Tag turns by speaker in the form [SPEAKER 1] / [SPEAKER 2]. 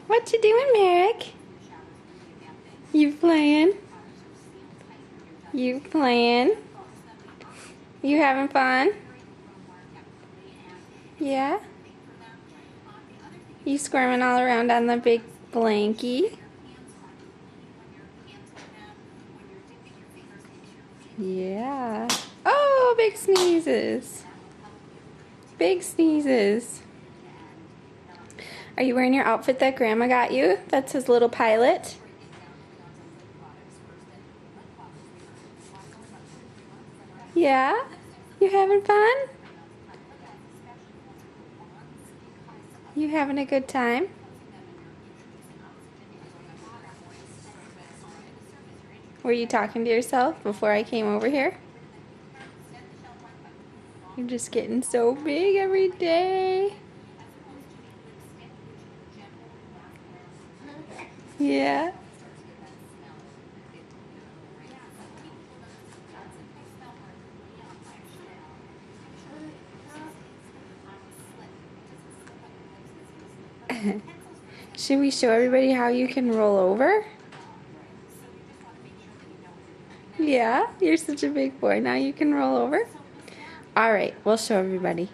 [SPEAKER 1] What you doing, Merrick? You playing? You playing? You having fun? Yeah? You squirming all around on the big blankie? Yeah. Oh, big sneezes. Big sneezes. Are you wearing your outfit that Grandma got you? That's his little pilot. Yeah? You having fun? You having a good time? Were you talking to yourself before I came over here? You're just getting so big every day. Yeah. Should we show everybody how you can roll over? Yeah, you're such a big boy. Now you can roll over. All right, we'll show everybody.